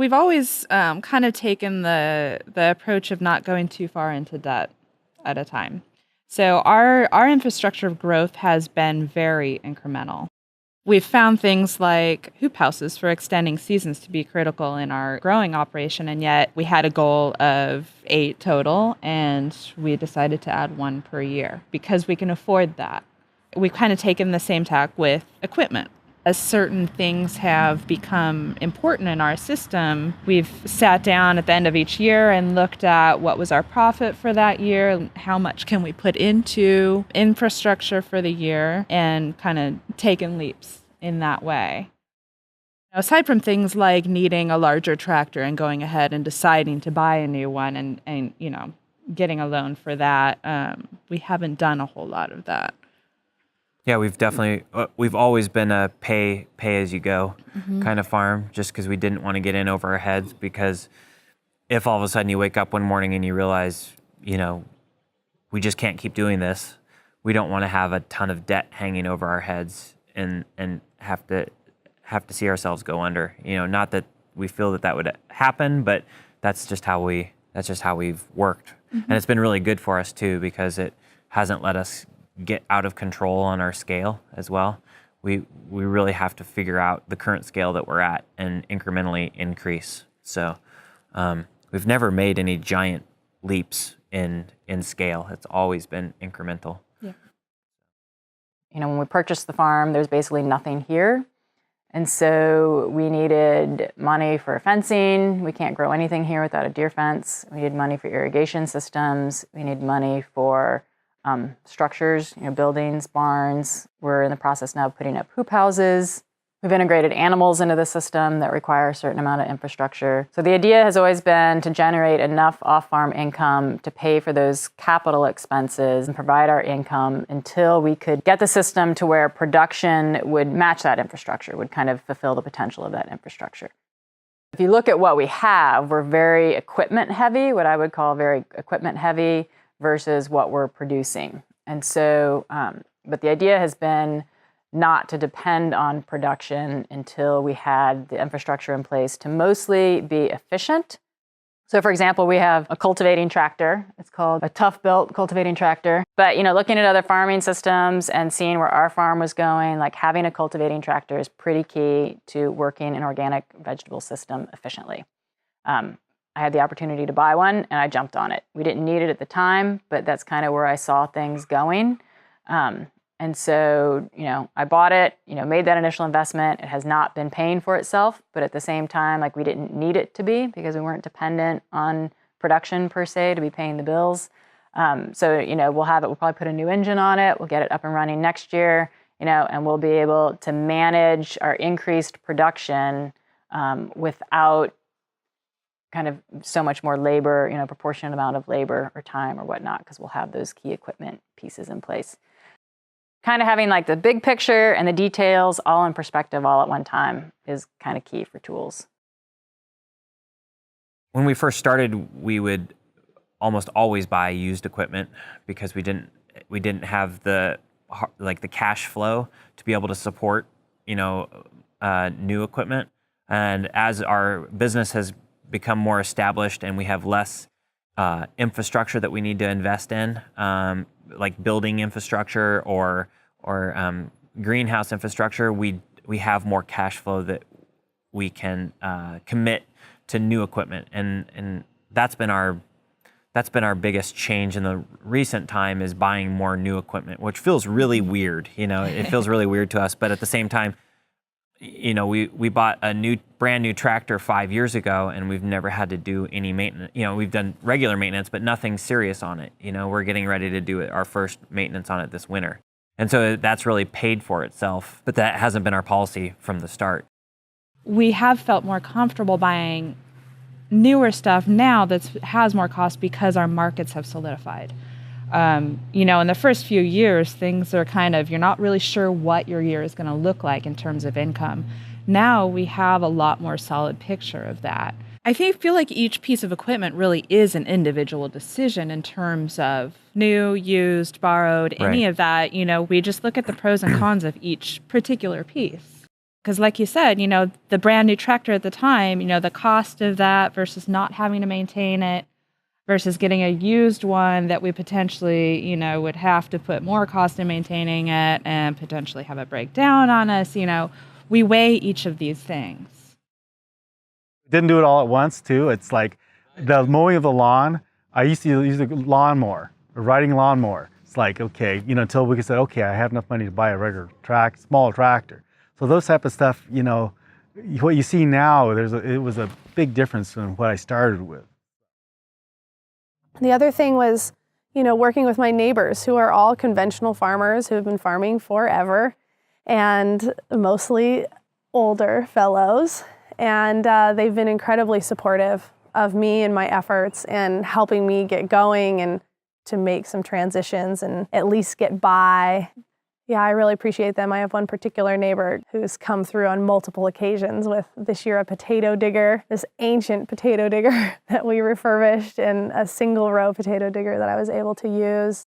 We've always kind of taken the approach of not going too far into debt at a time. So our infrastructure of growth has been very incremental. We've found things like hoop houses for extending seasons to be critical in our growing operation, and yet we had a goal of 8 total, and we decided to add 1 per year because we can afford that. We've kind of taken the same tack with equipment. As certain things have become important in our system, we've sat down at the end of each year and looked at what was our profit for that year, how much can we put into infrastructure for the year, and kind of taken leaps in that way. Aside from things like needing a larger tractor and going ahead and deciding to buy a new one and getting a loan for that, we haven't done a whole lot of that. Yeah, we've always been a pay as you go kind of farm, just because we didn't want to get in over our heads. Because if all of a sudden you wake up one morning and you realize, we just can't keep doing this, we don't want to have a ton of debt hanging over our heads and have to see ourselves go under. Not that we feel that would happen, but that's just how we've worked, and it's been really good for us too, because it hasn't let us get out of control on our scale as well. We really have to figure out the current scale that we're at and incrementally increase. So we've never made any giant leaps in scale. It's always been incremental. Yeah. When we purchased the farm, there's basically nothing here. And so we needed money for fencing. We can't grow anything here without a deer fence. We need money for irrigation systems. We need money for structures, buildings, barns. We're in the process now of putting up hoop houses. We've integrated animals into the system that require a certain amount of infrastructure. So the idea has always been to generate enough off-farm income to pay for those capital expenses and provide our income until we could get the system to where production would match that infrastructure, would kind of fulfill the potential of that infrastructure. If you look at what we have, we're very equipment heavy, what I would call very equipment heavy, versus what we're producing. And so, but the idea has been not to depend on production until we had the infrastructure in place to mostly be efficient. So for example, we have a cultivating tractor. It's called a tough-built cultivating tractor. But looking at other farming systems and seeing where our farm was going, like having a cultivating tractor is pretty key to working an organic vegetable system efficiently. I had the opportunity to buy one, and I jumped on it. We didn't need it at the time, but that's kind of where I saw things going. And so, I bought it, made that initial investment. It has not been paying for itself, but at the same time, we didn't need it to be, because we weren't dependent on production per se to be paying the bills. So, we'll probably put a new engine on it. We'll get it up and running next year, and we'll be able to manage our increased production without kind of so much more labor, proportionate amount of labor or time or whatnot, because we'll have those key equipment pieces in place. Kind of having the big picture and the details all in perspective all at one time is kind of key for tools. When we first started, we would almost always buy used equipment because we didn't have the cash flow to be able to support new equipment. And as our business has become more established and we have less infrastructure that we need to invest in, like building infrastructure or greenhouse infrastructure, we have more cash flow that we can commit to new equipment, and that's been our biggest change in the recent time, is buying more new equipment, which feels really weird. It feels really weird to us, but at the same time, we bought a brand new tractor 5 years ago, and we've never had to do any maintenance. We've done regular maintenance, but nothing serious on it. We're getting ready to do our first maintenance on it this winter. And so that's really paid for itself, but that hasn't been our policy from the start. We have felt more comfortable buying newer stuff now that has more cost because our markets have solidified. In the first few years, things are you're not really sure what your year is going to look like in terms of income. Now we have a lot more solid picture of that. I feel like each piece of equipment really is an individual decision in terms of new, used, borrowed, any of that. We just look at the pros and cons of each particular piece. Because like you said, the brand new tractor at the time, the cost of that versus not having to maintain it versus getting a used one that we potentially, would have to put more cost in maintaining it and potentially have it break down on us, we weigh each of these things. Didn't do it all at once too. It's like the mowing of the lawn. I used to use a lawnmower, a riding lawnmower. It's like, okay, until we could say, okay, I have enough money to buy a regular small tractor. So those type of stuff, what you see now, it was a big difference from what I started with. The other thing was, working with my neighbors who are all conventional farmers who have been farming forever and mostly older fellows. And they've been incredibly supportive of me and my efforts and helping me get going and to make some transitions and at least get by. Yeah, I really appreciate them. I have one particular neighbor who's come through on multiple occasions with this year a potato digger, this ancient potato digger that we refurbished, and a single row potato digger that I was able to use.